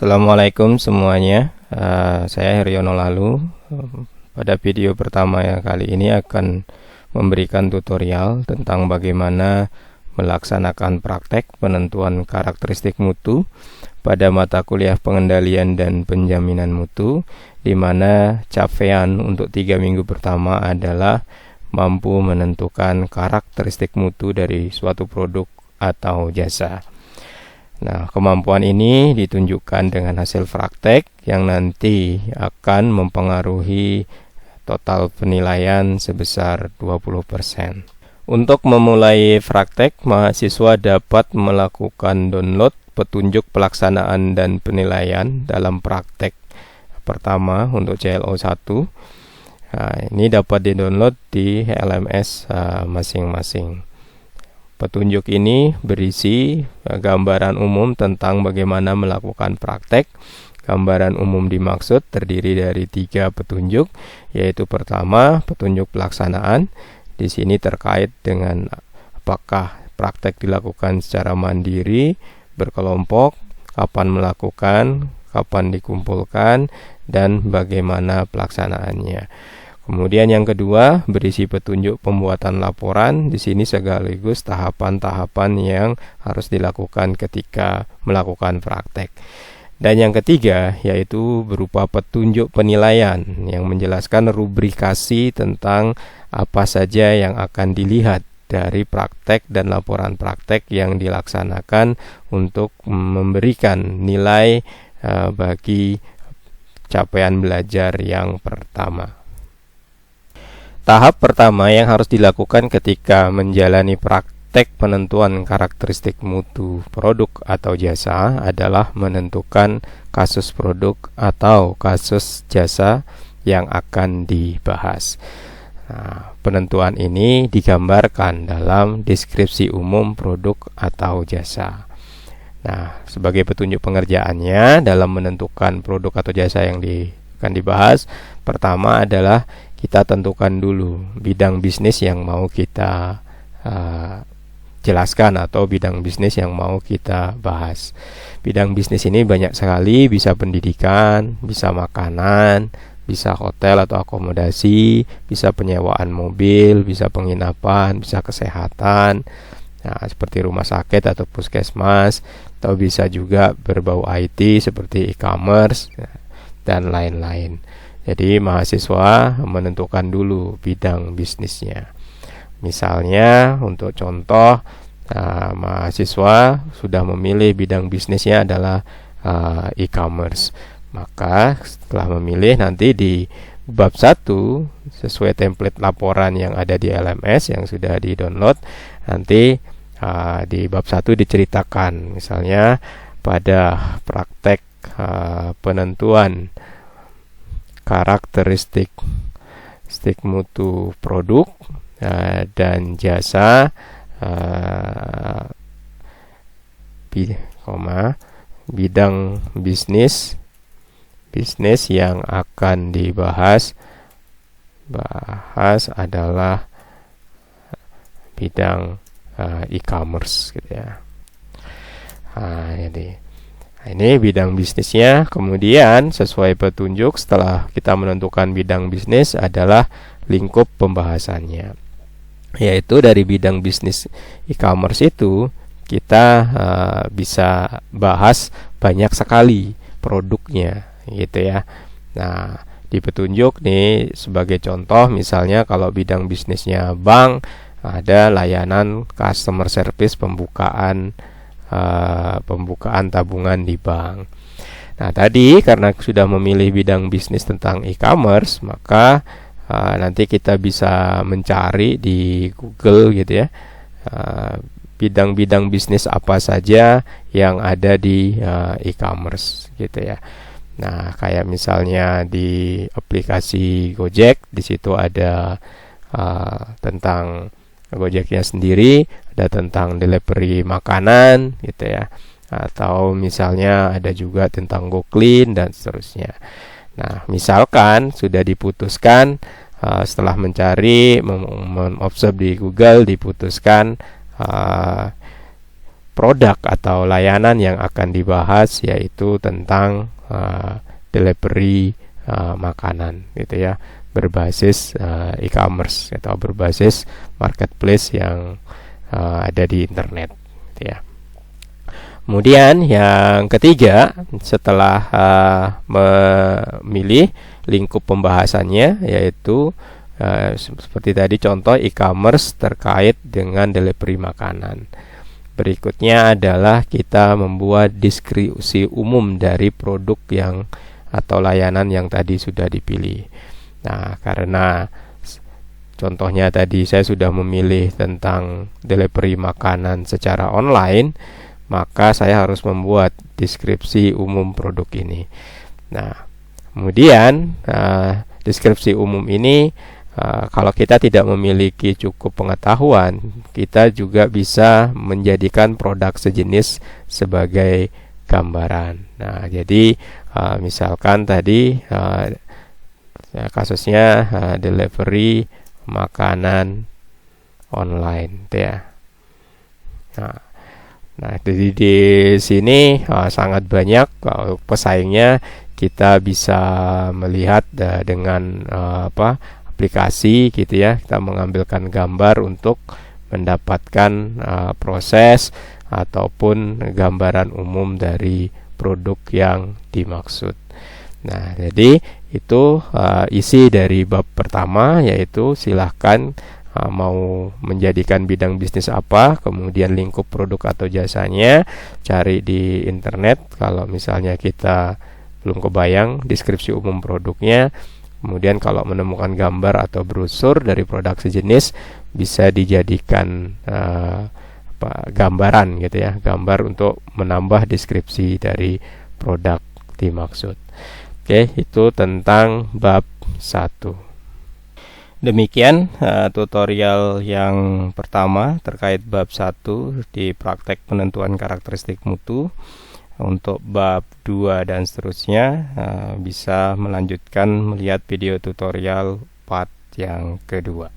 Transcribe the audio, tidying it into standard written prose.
Assalamualaikum semuanya. Saya Heryono Lalu. Pada video pertama kali ini akan memberikan tutorial tentang bagaimana melaksanakan praktek penentuan karakteristik mutu pada mata kuliah pengendalian dan penjaminan mutu, di mana capaian untuk 3 minggu pertama adalah mampu menentukan karakteristik mutu dari suatu produk atau jasa. Nah, kemampuan ini ditunjukkan dengan hasil praktek yang nanti akan mempengaruhi total penilaian sebesar 20%. Untuk memulai praktek, mahasiswa dapat melakukan download petunjuk pelaksanaan dan penilaian dalam praktek pertama untuk CLO 1. Nah, ini dapat di-download di LMS masing-masing. Petunjuk ini berisi gambaran umum tentang bagaimana melakukan praktek. Gambaran umum dimaksud terdiri dari 3 petunjuk, yaitu pertama, petunjuk pelaksanaan. Di sini terkait dengan apakah praktek dilakukan secara mandiri, berkelompok, kapan melakukan, kapan dikumpulkan, dan bagaimana pelaksanaannya. Kemudian yang kedua, berisi petunjuk pembuatan laporan. Di sini sekaligus tahapan-tahapan yang harus dilakukan ketika melakukan praktek. Dan yang ketiga, yaitu berupa petunjuk penilaian yang menjelaskan rubrikasi tentang apa saja yang akan dilihat dari praktek dan laporan praktek yang dilaksanakan untuk memberikan nilai bagi capaian belajar yang pertama. Tahap pertama yang harus dilakukan ketika menjalani praktek penentuan karakteristik mutu produk atau jasa adalah menentukan kasus produk atau kasus jasa yang akan dibahas. Nah, penentuan ini digambarkan dalam deskripsi umum produk atau jasa. Nah, sebagai petunjuk pengerjaannya dalam menentukan produk atau jasa yang akan dibahas, pertama adalah kita tentukan dulu bidang bisnis yang mau kita jelaskan atau bidang bisnis yang mau kita bahas. Bidang bisnis ini banyak sekali, bisa pendidikan, bisa makanan, bisa hotel atau akomodasi, bisa penyewaan mobil, bisa penginapan, bisa kesehatan, nah, seperti rumah sakit atau puskesmas, atau bisa juga berbau IT seperti e-commerce dan lain-lain. Jadi mahasiswa menentukan dulu bidang bisnisnya. Misalnya untuk contoh, mahasiswa sudah memilih bidang bisnisnya adalah e-commerce. Maka setelah memilih, nanti di bab 1 sesuai template laporan yang ada di LMS yang sudah di-download, nanti di bab 1 diceritakan misalnya pada praktek penentuan karakteristik mutu produk dan jasa bidang bisnis yang akan dibahas adalah bidang e-commerce gitu ya. Jadi ini bidang bisnisnya. Kemudian sesuai petunjuk setelah kita menentukan bidang bisnis adalah lingkup pembahasannya, yaitu dari bidang bisnis e-commerce itu kita bisa bahas banyak sekali produknya gitu ya. Nah, di petunjuk nih sebagai contoh, misalnya kalau bidang bisnisnya bank, ada layanan customer service pembukaan tabungan di bank. Nah, tadi karena sudah memilih bidang bisnis tentang e-commerce, maka nanti kita bisa mencari di Google gitu ya, bidang-bidang bisnis apa saja yang ada di e-commerce gitu ya. Nah, kayak misalnya di aplikasi Gojek, di situ ada tentang Gojeknya sendiri, ada tentang delivery makanan gitu ya, atau misalnya ada juga tentang GoClean dan seterusnya. Nah, misalkan sudah diputuskan setelah mencari, mengobserv di Google, diputuskan produk atau layanan yang akan dibahas, yaitu tentang delivery makanan gitu ya, berbasis e-commerce atau berbasis marketplace yang ada di internet gitu ya. Kemudian yang ketiga, setelah memilih lingkup pembahasannya, yaitu seperti tadi contoh e-commerce terkait dengan delivery makanan. Berikutnya adalah kita membuat deskripsi umum dari produk yang atau layanan yang tadi sudah dipilih. Nah, karena contohnya tadi saya sudah memilih tentang delivery makanan secara online, maka saya harus membuat deskripsi umum produk ini. Nah, kemudian deskripsi umum ini, kalau kita tidak memiliki cukup pengetahuan, kita juga bisa menjadikan produk sejenis sebagai gambaran. Nah, jadi misalkan tadi kasusnya delivery makanan online, ya. Nah, jadi di sini sangat banyak pesaingnya. Kita bisa melihat dengan aplikasi gitu ya. Kita mengambilkan gambar untuk mendapatkan proses ataupun gambaran umum dari produk yang dimaksud. Nah, jadi itu isi dari bab pertama, yaitu silahkan mau menjadikan bidang bisnis apa, kemudian lingkup produk atau jasanya, cari di internet. Kalau misalnya kita belum kebayang deskripsi umum produknya, kemudian kalau menemukan gambar atau brosur dari produk sejenis, bisa dijadikan gambaran gitu ya, gambar untuk menambah deskripsi dari produk dimaksud. Oke, itu tentang bab 1. Demikian tutorial yang pertama terkait bab 1 di praktek penentuan karakteristik mutu. Untuk bab 2 dan seterusnya bisa melanjutkan melihat video tutorial part yang kedua.